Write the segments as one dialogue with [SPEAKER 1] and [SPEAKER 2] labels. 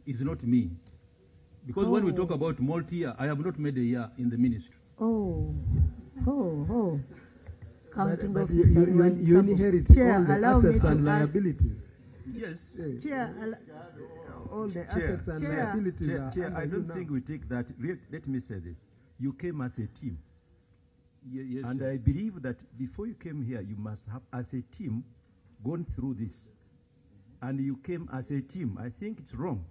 [SPEAKER 1] is not me. Because when we talk about multi-year, I have not made a year in the ministry.
[SPEAKER 2] Counting
[SPEAKER 3] but you inherit all the assets and liabilities.
[SPEAKER 1] Yes.
[SPEAKER 2] Chair,
[SPEAKER 3] all the assets and liabilities.
[SPEAKER 4] Chair, I don't think we take that. Let me say this. You came as a team.
[SPEAKER 1] Yes,
[SPEAKER 4] and
[SPEAKER 1] sir.
[SPEAKER 4] I believe that before you came here, you must have, as a team, gone through this. And you came as a team. I think it's wrong.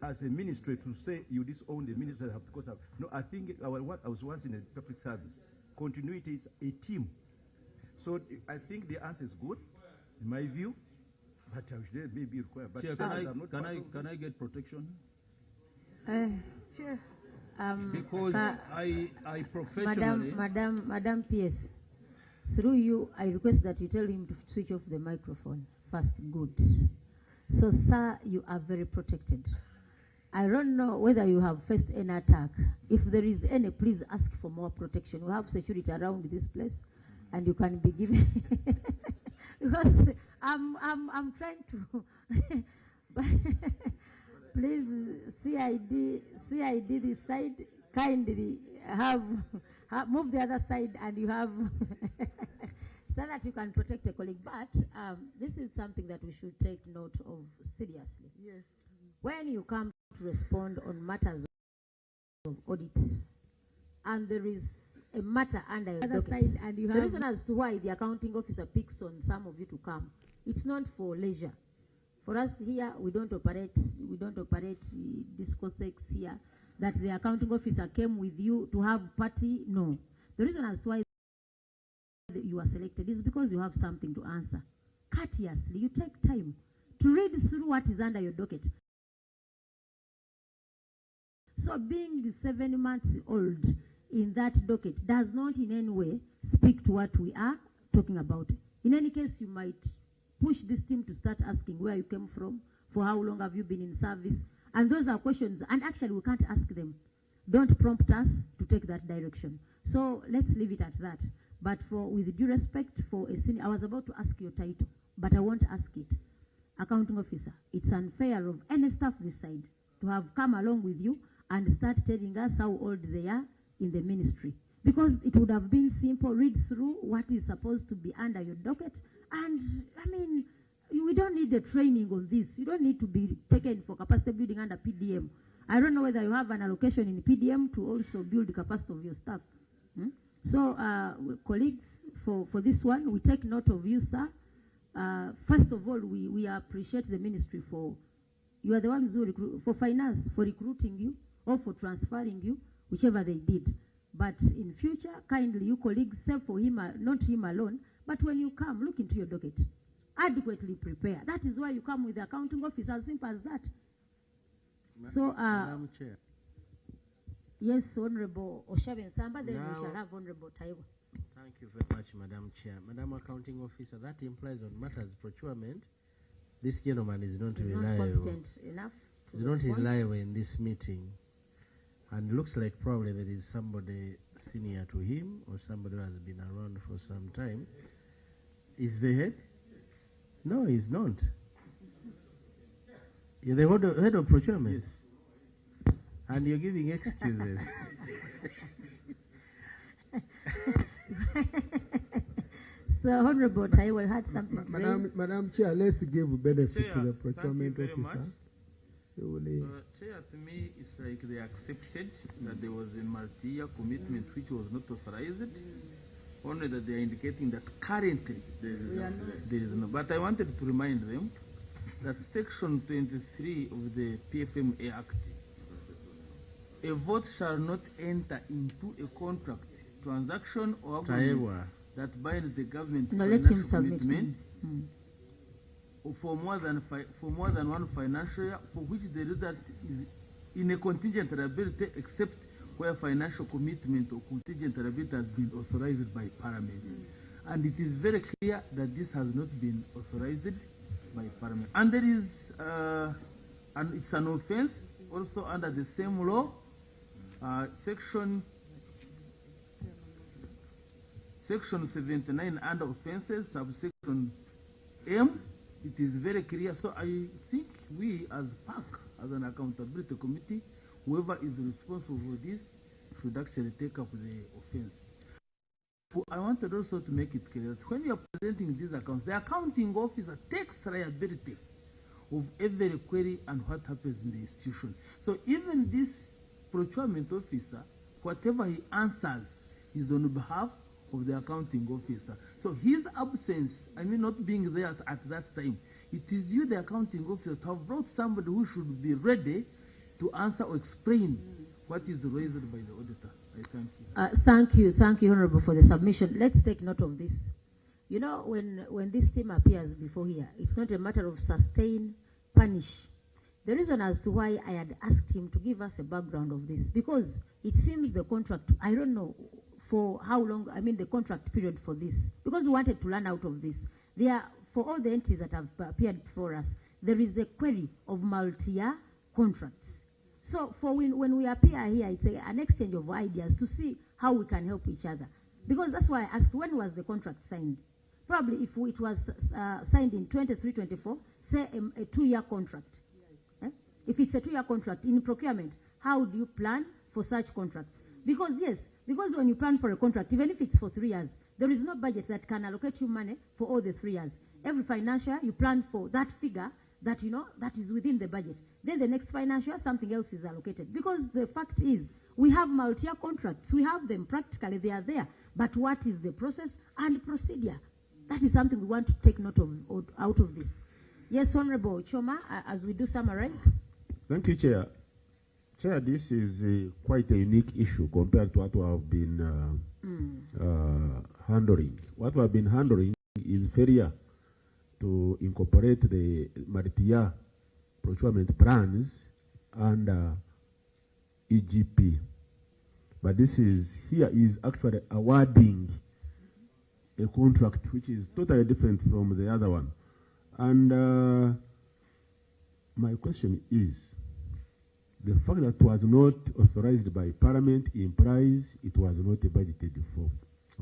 [SPEAKER 4] As a ministry to say you disown the ministry because of, no, I think I was once in a public service. Continuity is a team. So I think the answer is good, in my view, but I should maybe require. But
[SPEAKER 1] Chair, can I get protection?
[SPEAKER 2] Chair.
[SPEAKER 1] Because I professionally...
[SPEAKER 2] Madam PS, through you, I request that you tell him to switch off the microphone first. Good. So, sir, you are very protected. I don't know whether you have faced any attack. If there is any, please ask for more protection. We have security around this place, and you can be given... because I'm trying to... Please, CID this side, kindly move the other side, and you have so that you can protect a colleague. But this is something that we should take note of seriously.
[SPEAKER 3] Yes.
[SPEAKER 2] When you come to respond on matters of audit, and there is a matter under the other side, and you have the reason as to why the accounting officer picks on some of you to come, it's not for leisure. For us here, we don't operate discotheques here, that the accounting officer came with you to have party. No. The reason as to why you are selected is because you have something to answer. Courteously, you take time to read through what is under your docket. So being 7 months old in that docket does not in any way speak to what we are talking about. In any case, you might push this team to start asking where you came from, for how long have you been in service, and those are questions, and actually we can't ask them. Don't prompt us to take that direction. So let's leave it at that. But with due respect for a senior, I was about to ask your title, but I won't ask it. Accounting officer, it's unfair of any staff this side to have come along with you and start telling us how old they are in the ministry. Because it would have been simple, read through what is supposed to be under your docket. And, I mean, we don't need the training on this. You don't need to be taken for capacity building under PDM. I don't know whether you have an allocation in PDM to also build the capacity of your staff. So, colleagues, for this one, we take note of you, sir. First of all, we appreciate the ministry for, you are the ones who recruit, for finance, for recruiting you, or for transferring you, whichever they did. But in future, kindly, you colleagues, save for him, not him alone, but when you come, look into your docket. Adequately prepare. That is why you come with the accounting office, as simple as that.
[SPEAKER 5] Madam Chair.
[SPEAKER 2] Yes, Honorable Oshabe Nsamba, then we shall have Honorable Taiwo.
[SPEAKER 5] Thank you very much, Madam Chair. Madam Accounting Officer, that implies on matters procurement, this gentleman is not reliable. He's not reliable in this meeting. And looks like probably there is somebody senior to him or somebody who has been around for some time. Is the head? No, he's not. You're the head of procurement. Yes. And you're giving excuses.
[SPEAKER 2] So, Honorable Taiwo, had something
[SPEAKER 3] Madam Chair, let's give benefit to the procurement officer.
[SPEAKER 1] Chair, to me, it's like they accepted that there was a multi-year commitment which was not authorized, only that they are indicating that currently there is no. But I wanted to remind them that Section 23 of the PFMA Act, a vote shall not enter into a contract, transaction, or agreement that binds the government to financial commitment for more than one financial year, for which the result is in a contingent liability, except where financial commitment or contingent liability has been authorized by Parliament. And it is very clear that this has not been authorized by Parliament. And there is, and it's an offense also under the same law, Section 79 under offenses, subsection M. It is very clear. So I think we as PAC, as an accountability committee, whoever is responsible for this should actually take up the offense. I wanted also to make it clear that when you are presenting these accounts, the accounting officer takes liability of every query and what happens in the institution. So even this procurement officer, whatever he answers is on behalf of the accounting officer. So his absence, I mean not being there at that time, it is you, the accounting officer, to have brought somebody who should be ready to answer or explain what is raised by the auditor. I thank you.
[SPEAKER 2] Thank you, Honorable, for the submission. Let's take note of this. You know, when this team appears before here, it's not a matter of sustain, punish. The reason as to why I had asked him to give us a background of this, because it seems the contract, I don't know for how long, I mean the contract period for this, because we wanted to learn out of this. There, for all the entities that have appeared before us, there is a query of multi-year contracts. So for when we appear here, it's an exchange of ideas to see how we can help each other. Because that's why I asked, when was the contract signed? Probably if it was signed in 23-24, say a 2-year contract. If it's a 2-year contract in procurement, how do you plan for such contracts? Because yes, because when you plan for a contract, even if it's for 3 years, there is no budget that can allocate you money for all the 3 years. Every financial year, you plan for that figure that you know that is within the budget. Then the next financial year, something else is allocated. Because the fact is, we have multi-year contracts. We have them practically, they are there. But what is the process and procedure? That is something we want to take note of out of this. Yes, Honorable Choma, as we do summarize.
[SPEAKER 6] Thank you, Chair. Chair, this is quite a unique issue compared to what we have been handling. What we have been handling is failure to incorporate the multi-year procurement plans and EGP. But this is actually awarding a contract which is totally different from the other one. And my question is, the fact that it was not authorized by Parliament implies it was not budgeted for.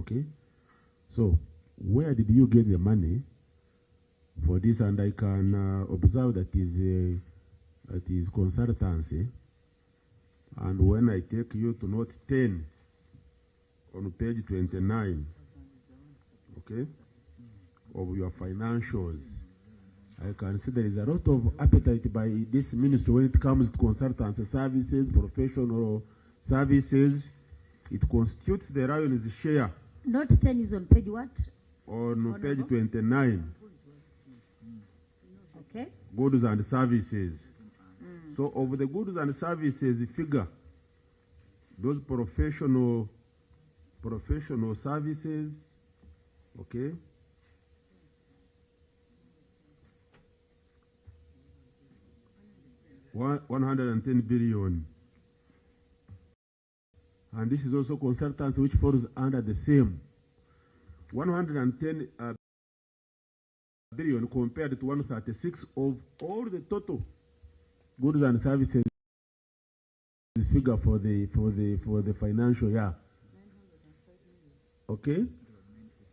[SPEAKER 6] Okay? So, where did you get the money for this? And I can observe that it is consultancy. And when I take you to note 10 on page 29, okay, of your financials, I can see there is a lot of appetite by this ministry when it comes to consultancy services, professional services. It constitutes the lion's share.
[SPEAKER 2] Note 10 is on page what?
[SPEAKER 6] On page 29.
[SPEAKER 2] Okay.
[SPEAKER 6] Goods and services. So of the goods and services figure, those professional services, okay, $110 billion. And this is also consultancy which falls under the same. 110 billion compared to 136 of all the total goods and services figure for the financial year. Okay?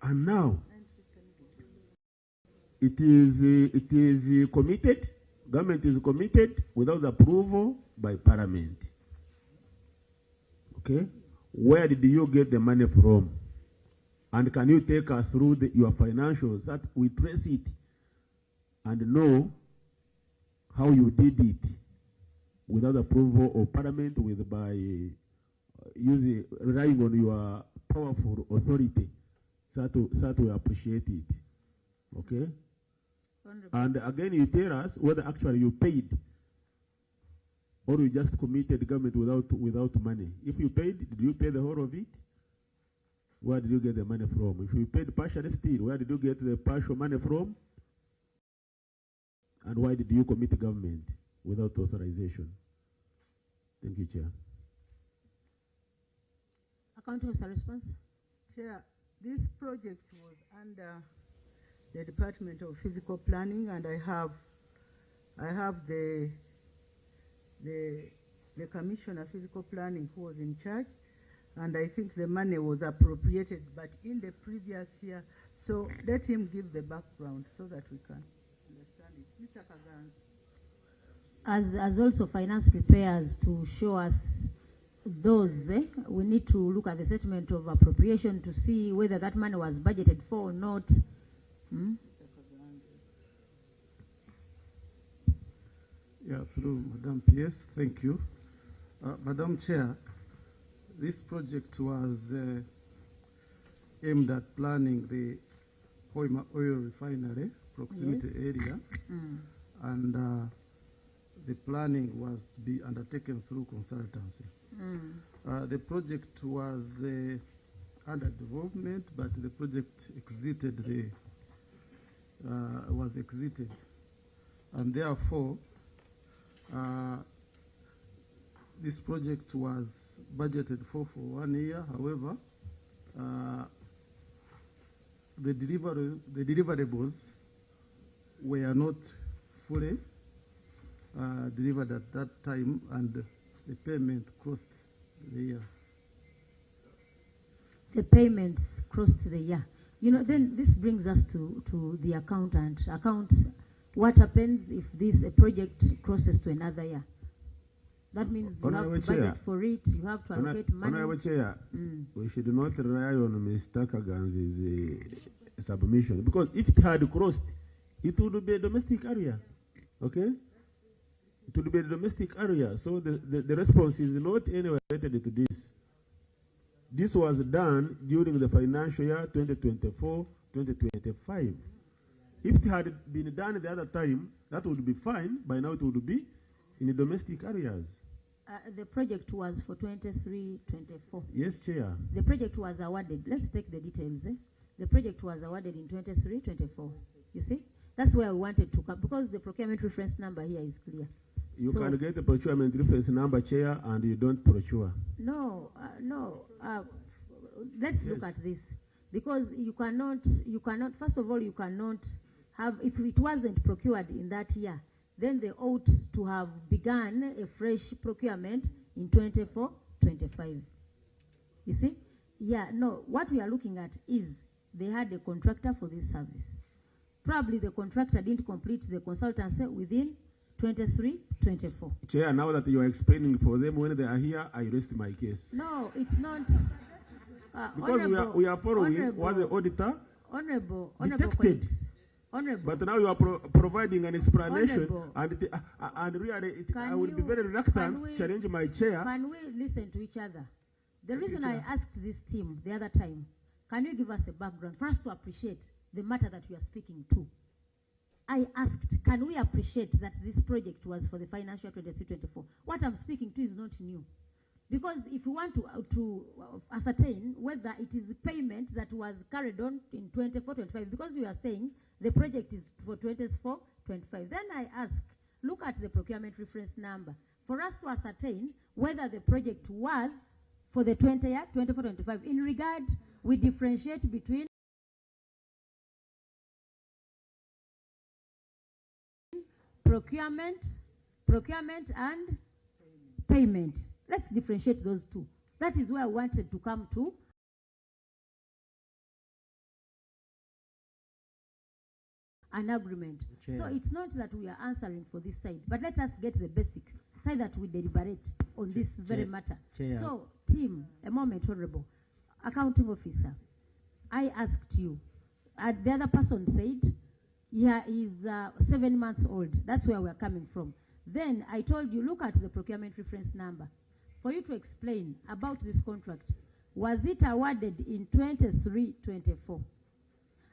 [SPEAKER 6] And now it is committed. Government is committed without approval by Parliament. Okay? Where did you get the money from? And can you take us through your financials that we trace it and know how you did it without approval of Parliament, by relying on your powerful authority? So we appreciate it. Okay? Wonderful. And again, you tell us whether actually you paid or you just committed government without money. If you paid, did you pay the whole of it? Where did you get the money from? If you paid partially still, where did you get the partial money from? And why did you commit government without authorization? Thank you, Chair.
[SPEAKER 2] Accounting Officer response.
[SPEAKER 7] Chair, this project was under the Department of Physical Planning, and I have the Commissioner of Physical Planning who was in charge, and I think the money was appropriated, but in the previous year. So let him give the background so that we can understand it. Mr. Kagan.
[SPEAKER 2] as also finance prepares to show us those, we need to look at the statement of appropriation to see whether that money was budgeted for or not.
[SPEAKER 8] Yeah, through Madam PS, thank you. Madam Chair, this project was aimed at planning the Hoima oil refinery proximity area, and the planning was to be undertaken through consultancy. The project was under development, but the project was exited, and therefore this project was budgeted for 1 year. However, the deliverables were not fully delivered at that time, and the payment crossed the year.
[SPEAKER 2] The payments crossed the year. You know, then this brings us to the accountant. Accounts, what happens if this project crosses to another year? That means you have to budget for it, you have to allocate money.
[SPEAKER 6] Honorable Chair, we should not rely on Mr. Kaganzi's submission, because if it had crossed, it would be a domestic area, okay? It would be a domestic area, so the response is not anywhere related to this. This was done during the financial year 2024-2025. If it had been done the other time, that would be fine. By now it would be in the domestic areas.
[SPEAKER 2] The project was for 23-24.
[SPEAKER 6] Yes, Chair.
[SPEAKER 2] The project was awarded. Let's take the details. The project was awarded in 23-24. You see? That's where we wanted to come, because the procurement reference number here is clear.
[SPEAKER 6] You can get the procurement reference number, Chair, and you don't procure.
[SPEAKER 2] No, let's look at this. Because you cannot, first of all, you cannot have, if it wasn't procured in that year, then they ought to have begun a fresh procurement in 24-25. You see? Yeah, no, what we are looking at is they had a contractor for this service. Probably the contractor didn't complete the consultancy within 23-24.
[SPEAKER 6] Chair, now that you are explaining for them when they are here, I rest my case.
[SPEAKER 2] No, it's not.
[SPEAKER 6] Because we are following what the auditor detected. But now you are providing an explanation, and really, I would be very reluctant to challenge my chair.
[SPEAKER 2] Can we listen to each other? The reason I asked this team the other time, can you give us a background for us to appreciate the matter that we are speaking to? I asked, can we appreciate that this project was for the financial 23-24? What I'm speaking to is not new. Because if we want to ascertain whether it is payment that was carried on in 24-25, because you are saying the project is for 24-25, then I ask, look at the procurement reference number for us to ascertain whether the project was for the 24-25. In regard, we differentiate between procurement and payment. Let's differentiate those two. That is where I wanted to come to. An agreement. Chair. So it's not that we are answering for this side, but let us get the basics, side that we deliberate on this very matter. Chair. So, team, a moment, Honorable. Accounting officer, I asked you, the other person said, yeah, he's 7 months old. That's where we're coming from. Then I told you, look at the procurement reference number. For you to explain about this contract, was it awarded in 23-24?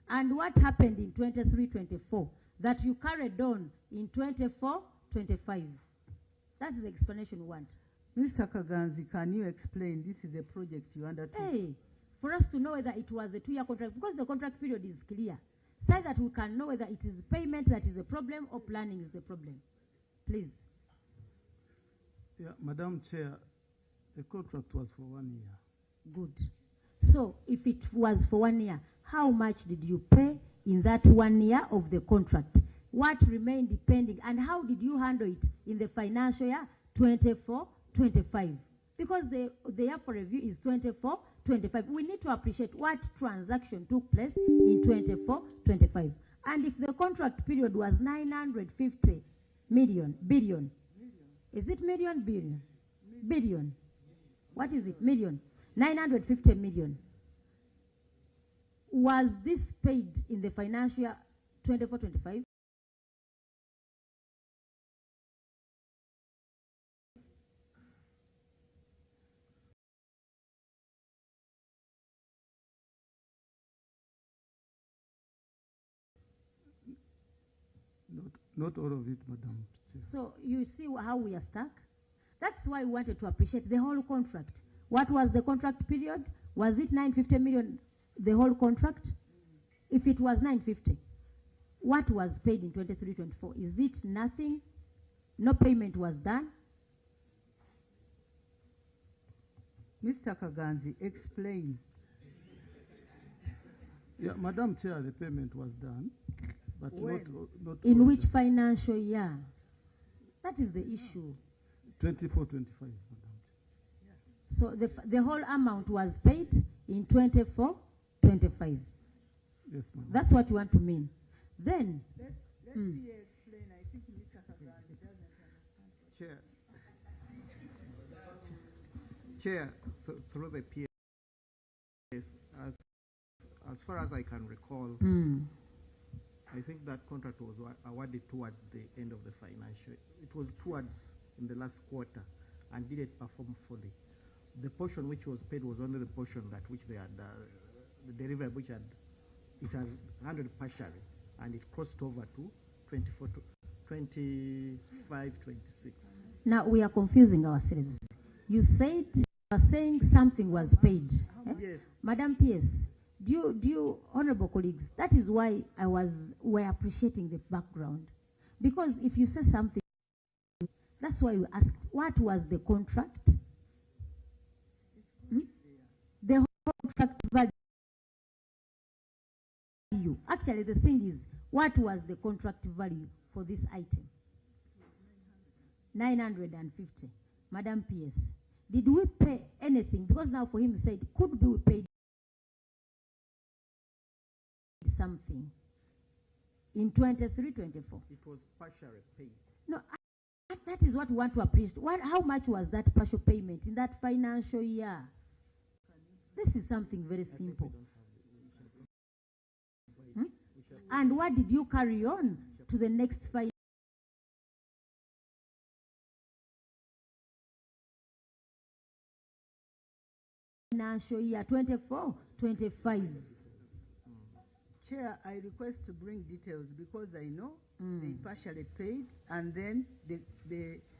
[SPEAKER 2] And what happened in 23-24 that you carried on in 24-25? That's the explanation we want.
[SPEAKER 7] Mr. Kaganzi, can you explain? This is a project you undertook.
[SPEAKER 2] Hey, for us to know whether it was a 2-year contract, because the contract period is clear, so that we can know whether it is payment that is the problem or planning is the problem. Please.
[SPEAKER 8] Yeah, Madam Chair, the contract was for 1 year.
[SPEAKER 2] Good. So, if it was for 1 year, how much did you pay in that 1 year of the contract? What remained pending, and how did you handle it in the financial year 24-25? Because the year for review is 24-25. We need to appreciate what transaction took place in 24-25. And if the contract period was 950 billion, Is it million, billion? Billion. What is it? Million. 950 million. Was this paid in the financial year 24-25?
[SPEAKER 8] Not all of it, Madam Chair.
[SPEAKER 2] So you see how we are stuck? That's why we wanted to appreciate the whole contract. What was the contract period? Was it 950 million, the whole contract? If it was 950, what was paid in 23-24? Is it nothing? No payment was done?
[SPEAKER 7] Mr. Kaganzi, explain.
[SPEAKER 8] Yeah, Madam Chair, the payment was done, but not
[SPEAKER 2] In
[SPEAKER 8] all
[SPEAKER 2] which
[SPEAKER 8] the-
[SPEAKER 2] financial year? That is the issue.
[SPEAKER 8] 24-25, Madam Chair.
[SPEAKER 2] So the whole amount was paid in 24-25.
[SPEAKER 8] Yes, Madam.
[SPEAKER 2] That's what you want to mean. Then,
[SPEAKER 7] Let me explain. I think Mr. Kaganzi doesn't understand.
[SPEAKER 9] Chair, through the PS, as far as I can recall, I think that contract was awarded towards the end of the financial. It was towards in the last quarter and didn't perform fully. The portion which was paid was only the portion that which they had, the deliverable which had, it had handled partially, and it crossed over to 24 to 25, 26.
[SPEAKER 2] now we are confusing ourselves. You said, you are saying something was paid.
[SPEAKER 9] Yes.
[SPEAKER 2] Madam PS, do you, honorable colleagues, that is why we're appreciating the background. Because if you say something, that's why we asked, what was the contract? The whole contract value. Actually, the thing is, what was the contract value for this item? 950. Madam PS, did we pay anything? Because now for him said, could we pay something in 23-24?
[SPEAKER 9] It was partially paid.
[SPEAKER 2] No, that is what we want to appreciate. How much was that partial payment in that financial year? This is something very simple. And what did you carry on to the next financial year 24-25?
[SPEAKER 7] Chair, I request to bring details because I know they partially paid and then the